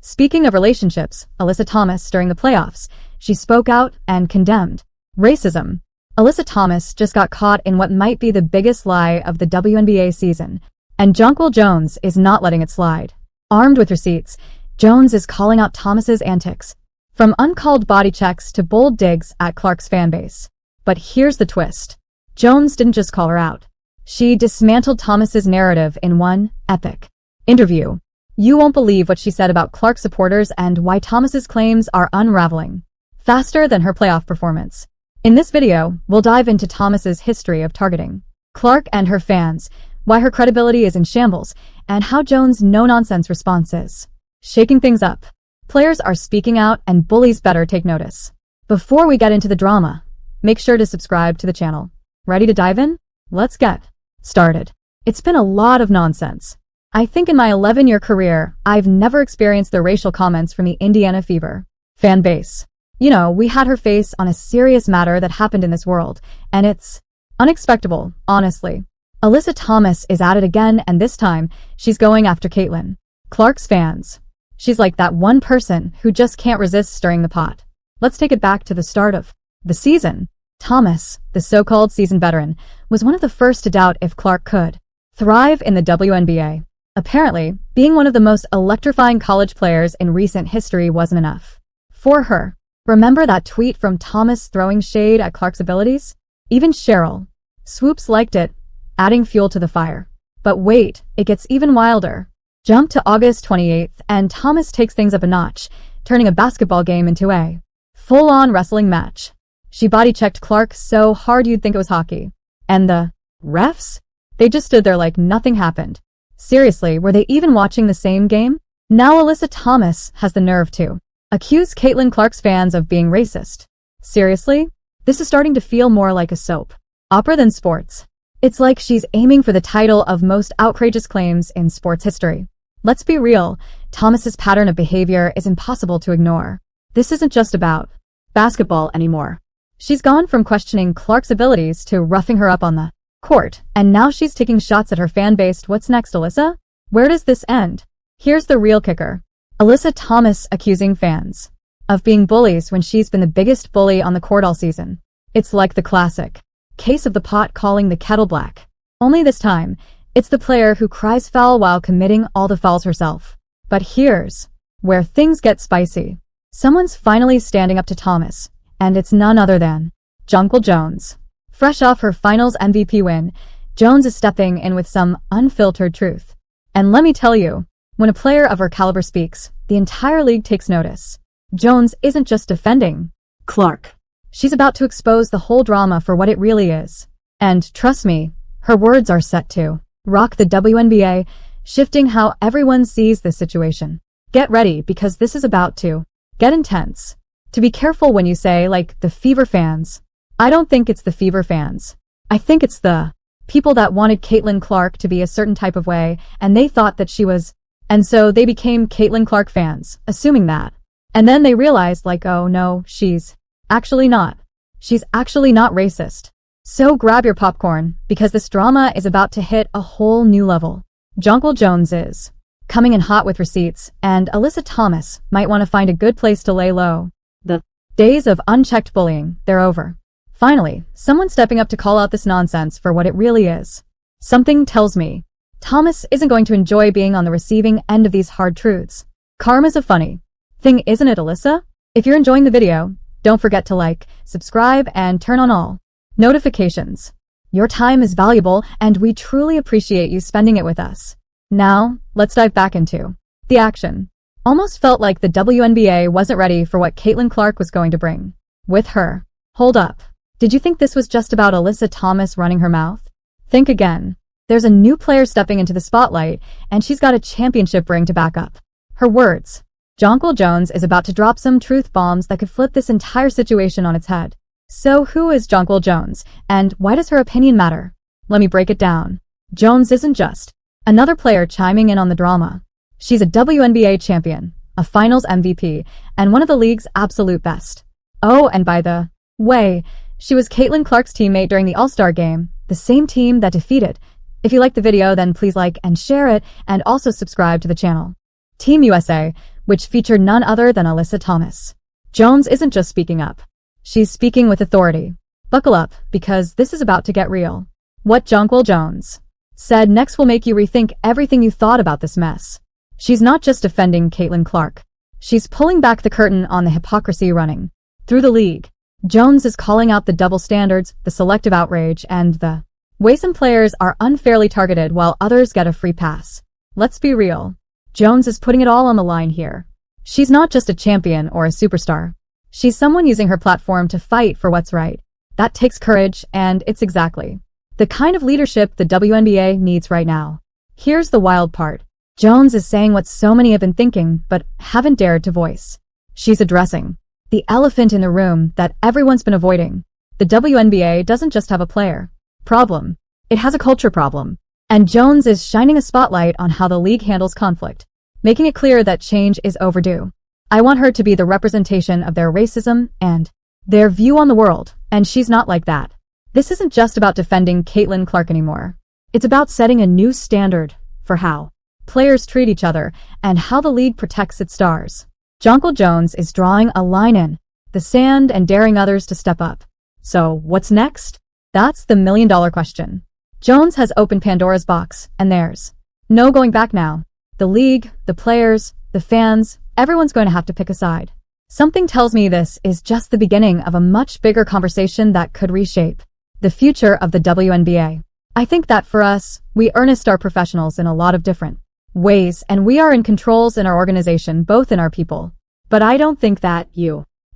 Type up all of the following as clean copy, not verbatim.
Speaking of relationships, Alyssa Thomas during the playoffs, she spoke out and condemned racism. Alyssa Thomas just got caught in what might be the biggest lie of the WNBA season, and Jonquel Jones is not letting it slide. Armed with receipts, Jones is calling out Thomas's antics, from uncalled body checks to bold digs at Clark's fanbase. But here's the twist. Jones didn't just call her out. She dismantled Thomas's narrative in one epic interview. You won't believe what she said about Clark supporters and why Thomas's claims are unraveling faster than her playoff performance. In this video, we'll dive into Thomas's history of targeting Clark and her fans, why her credibility is in shambles, and how Jones' no-nonsense response is shaking things up. Players are speaking out and bullies better take notice. Before we get into the drama, make sure to subscribe to the channel. Ready to dive in? Let's get started. It's been a lot of nonsense. I think in my 11-year career, I've never experienced the racial comments from the Indiana Fever fan base. You know, we had her face on a serious matter that happened in this world, and it's unexpected, honestly. Alyssa Thomas is at it again, and this time, she's going after Caitlin Clark's fans. She's like that one person who just can't resist stirring the pot. Let's take it back to the start of the season. Thomas, the so-called seasoned veteran, was one of the first to doubt if Clark could thrive in the WNBA. Apparently, being one of the most electrifying college players in recent history wasn't enough for her. Remember that tweet from Thomas throwing shade at Clark's abilities? Even Cheryl Swoops liked it, adding fuel to the fire. But wait, it gets even wilder. Jump to August 28th, and Thomas takes things up a notch, turning a basketball game into a full-on wrestling match. She body-checked Clark so hard you'd think it was hockey. And the refs? They just stood there like nothing happened. Seriously, were they even watching the same game? Now Alyssa Thomas has the nerve to accuse Caitlin Clark's fans of being racist. Seriously? This is starting to feel more like a soap opera than sports. It's like she's aiming for the title of most outrageous claims in sports history. Let's be real, Thomas's pattern of behavior is impossible to ignore. This isn't just about basketball anymore. She's gone from questioning Clark's abilities to roughing her up on the court, and now she's taking shots at her fan base. What's next, Alyssa? Where does this end? Here's the real kicker. Alyssa Thomas accusing fans of being bullies when she's been the biggest bully on the court all season. It's like the classic case of the pot calling the kettle black. Only this time, it's the player who cries foul while committing all the fouls herself. But here's where things get spicy. Someone's finally standing up to Thomas, and it's none other than Jonquel Jones. Fresh off her finals MVP win, Jones is stepping in with some unfiltered truth. And let me tell you, when a player of her caliber speaks, the entire league takes notice. Jones isn't just defending Clark. She's about to expose the whole drama for what it really is. And trust me, her words are set to rock the WNBA, shifting how everyone sees this situation. Get ready, because this is about to get intense. To be careful when you say, like, the Fever fans. I don't think it's the Fever fans. I think it's the people that wanted Caitlin Clark to be a certain type of way, and they thought that she was, and so they became Caitlin Clark fans, assuming that. And then they realized, like, oh no, she's actually not. She's actually not racist. So grab your popcorn, because this drama is about to hit a whole new level. Jonquel Jones is coming in hot with receipts, and Alyssa Thomas might want to find a good place to lay low. The days of unchecked bullying, they're over. Finally, someone stepping up to call out this nonsense for what it really is. Something tells me Thomas isn't going to enjoy being on the receiving end of these hard truths. Karma's a funny thing, isn't it, Alyssa? If you're enjoying the video, don't forget to like, subscribe, and turn on all notifications. Your time is valuable, and we truly appreciate you spending it with us. Now, let's dive back into the action. Almost felt like the WNBA wasn't ready for what Caitlin Clark was going to bring with her. Hold up. Did you think this was just about Alyssa Thomas running her mouth? Think again. There's a new player stepping into the spotlight, and she's got a championship ring to back up her words. Jonquel Jones is about to drop some truth bombs that could flip this entire situation on its head. So who is Jonquel Jones, and why does her opinion matter? Let me break it down. Jones isn't just another player chiming in on the drama. She's a WNBA champion, a finals MVP, and one of the league's absolute best. Oh, and by the way, she was Caitlin Clark's teammate during the All-Star game, the same team that defeated. If you liked the video, then please like and share it, and also subscribe to the channel. Team USA, which featured none other than Alyssa Thomas. Jones isn't just speaking up. She's speaking with authority. Buckle up, because this is about to get real. What Jonquel Jones said next will make you rethink everything you thought about this mess. She's not just defending Caitlin Clark. She's pulling back the curtain on the hypocrisy running through the league. Jones is calling out the double standards, the selective outrage, and the way some players are unfairly targeted while others get a free pass. Let's be real. Jones is putting it all on the line here. She's not just a champion or a superstar. She's someone using her platform to fight for what's right. That takes courage, and it's exactly the kind of leadership the WNBA needs right now. Here's the wild part. Jones is saying what so many have been thinking but haven't dared to voice. She's addressing the elephant in the room that everyone's been avoiding. The WNBA doesn't just have a player problem. It has a culture problem. And Jones is shining a spotlight on how the league handles conflict, making it clear that change is overdue. I want her to be the representation of their racism and their view on the world, and she's not like that. This isn't just about defending Caitlin Clark anymore. It's about setting a new standard for how players treat each other and how the league protects its stars. Jonquel Jones is drawing a line in the sand and daring others to step up. So, what's next? That's the million-dollar question. Jones has opened Pandora's box, and there's no going back now. The league, the players, the fans, everyone's going to have to pick a side. Something tells me this is just the beginning of a much bigger conversation that could reshape the future of the WNBA. I think that for us, we earnest are professionals in a lot of different ways, and we are in controls in our organization, both in our people. But I don't think that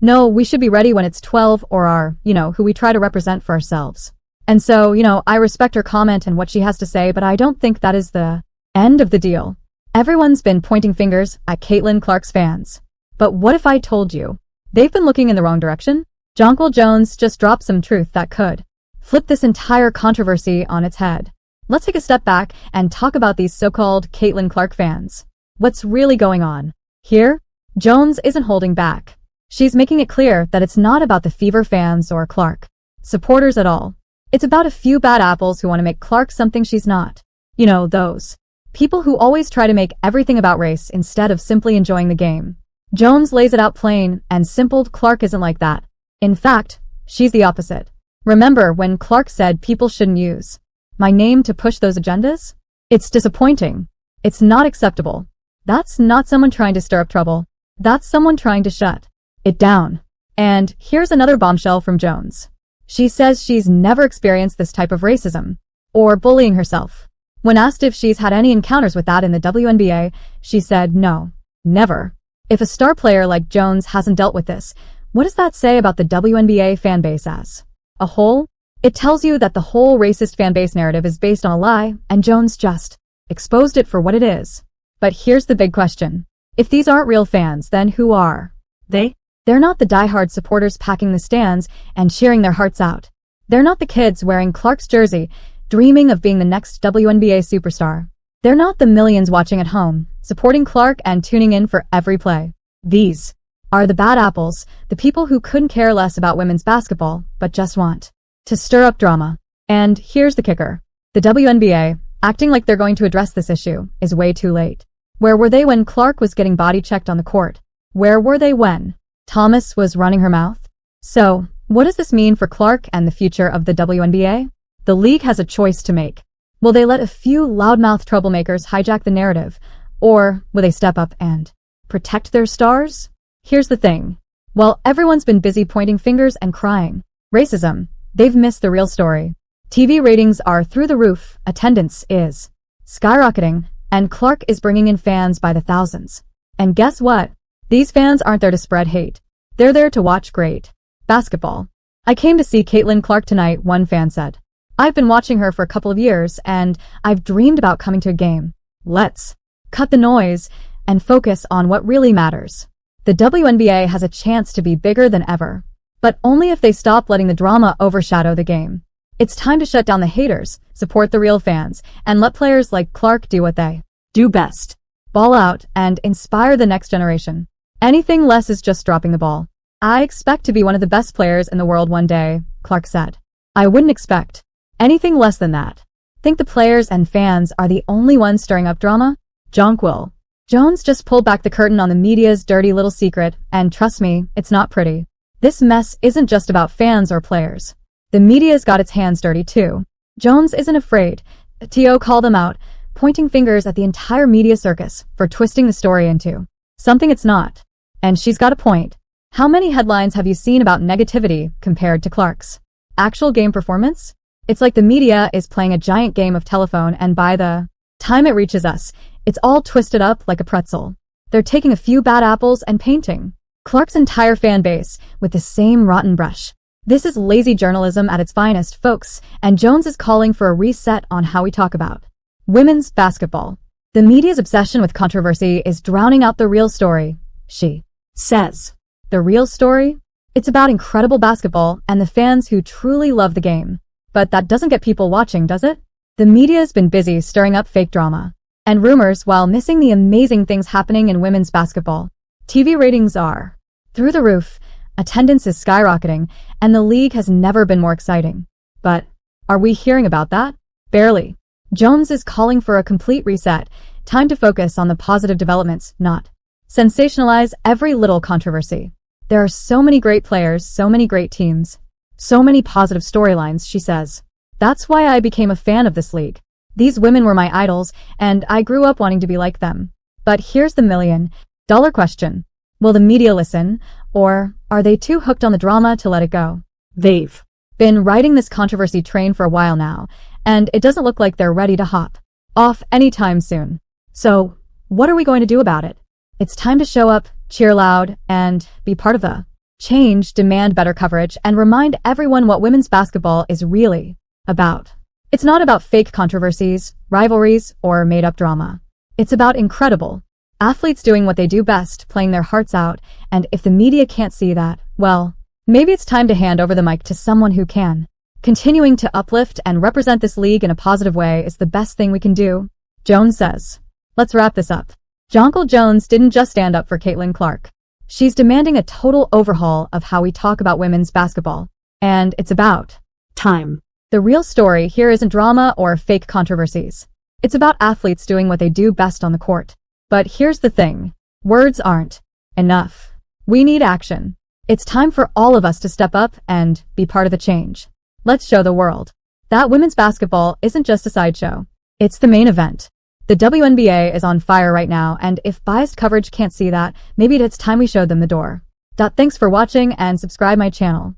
No, we should be ready when it's 12 or our, who we try to represent for ourselves. And so, I respect her comment and what she has to say, but I don't think that is the end of the deal. Everyone's been pointing fingers at Caitlin Clark's fans. But what if I told you they've been looking in the wrong direction? Jonquel Jones just dropped some truth that could flip this entire controversy on its head. Let's take a step back and talk about these so-called Caitlin Clark fans. What's really going on here? Jones isn't holding back. She's making it clear that it's not about the Fever fans or Clark supporters at all. It's about a few bad apples who want to make Clark something she's not. Those people who always try to make everything about race instead of simply enjoying the game. Jones lays it out plain and simple. Clark isn't like that. In fact, she's the opposite. Remember when Clark said people shouldn't use my name to push those agendas? It's disappointing. It's not acceptable. That's not someone trying to stir up trouble. That's someone trying to shut it down. And here's another bombshell from Jones. She says she's never experienced this type of racism or bullying herself. When asked if she's had any encounters with that in the WNBA, she said no, never. If a star player like Jones hasn't dealt with this, what does that say about the WNBA fanbase as a whole? It tells you that the whole racist fanbase narrative is based on a lie, and Jones just exposed it for what it is. But here's the big question. If these aren't real fans, then who are they? They're not the diehard supporters packing the stands and cheering their hearts out. They're not the kids wearing Clark's jersey, dreaming of being the next WNBA superstar. They're not the millions watching at home, supporting Clark and tuning in for every play. These are the bad apples, the people who couldn't care less about women's basketball, but just want to stir up drama. And here's the kicker. The WNBA, acting like they're going to address this issue, is way too late. Where were they when Clark was getting body checked on the court? Where were they when Thomas was running her mouth? So, what does this mean for Clark and the future of the WNBA? The league has a choice to make. Will they let a few loudmouth troublemakers hijack the narrative, or will they step up and protect their stars? Here's the thing. While everyone's been busy pointing fingers and crying racism, they've missed the real story. TV ratings are through the roof, attendance is skyrocketing, and Clark is bringing in fans by the thousands. And guess what? These fans aren't there to spread hate. They're there to watch great basketball. I came to see Caitlin Clark tonight, one fan said. I've been watching her for a couple of years, and I've dreamed about coming to a game. Let's cut the noise and focus on what really matters. The WNBA has a chance to be bigger than ever, but only if they stop letting the drama overshadow the game. It's time to shut down the haters, support the real fans, and let players like Clark do what they do best. Ball out and inspire the next generation. Anything less is just dropping the ball. I expect to be one of the best players in the world one day, Clark said. I wouldn't expect anything less than that. Think the players and fans are the only ones stirring up drama? Jonquel Jones just pulled back the curtain on the media's dirty little secret, and trust me, it's not pretty. This mess isn't just about fans or players. The media's got its hands dirty too. Jones isn't afraid. T.O. called them out, pointing fingers at the entire media circus for twisting the story into something it's not. And she's got a point. How many headlines have you seen about negativity compared to Clark's actual game performance? It's like the media is playing a giant game of telephone, and by the time it reaches us, it's all twisted up like a pretzel. They're taking a few bad apples and painting Clark's entire fan base with the same rotten brush. This is lazy journalism at its finest, folks, and Jones is calling for a reset on how we talk about women's basketball. The media's obsession with controversy is drowning out the real story, she says. The real story? It's about incredible basketball and the fans who truly love the game. But that doesn't get people watching, does it? The media's been busy stirring up fake drama and rumors while missing the amazing things happening in women's basketball. TV ratings are through the roof, attendance is skyrocketing, and the league has never been more exciting. But are we hearing about that? Barely. Jones is calling for a complete reset, time to focus on the positive developments, not sensationalize every little controversy. There are so many great players, so many great teams, so many positive storylines, she says. That's why I became a fan of this league. These women were my idols, and I grew up wanting to be like them. But here's the $1,000,000 question. Will the media listen, or are they too hooked on the drama to let it go? They've been riding this controversy train for a while now, and it doesn't look like they're ready to hop off anytime soon. So, what are we going to do about it? It's time to show up, cheer loud, and be part of the change, demand better coverage, and remind everyone what women's basketball is really about. It's not about fake controversies, rivalries, or made-up drama. It's about incredible athletes doing what they do best, playing their hearts out, and if the media can't see that, well, maybe it's time to hand over the mic to someone who can. Continuing to uplift and represent this league in a positive way is the best thing we can do, Jones says. Let's wrap this up. Jonquel Jones didn't just stand up for Caitlin Clark. She's demanding a total overhaul of how we talk about women's basketball. And it's about time. The real story here isn't drama or fake controversies. It's about athletes doing what they do best on the court. But here's the thing. Words aren't enough. We need action. It's time for all of us to step up and be part of the change. Let's show the world that women's basketball isn't just a sideshow. It's the main event. The WNBA is on fire right now, and if biased coverage can't see that, maybe it's time we showed them the door. Thanks for watching and subscribe my channel.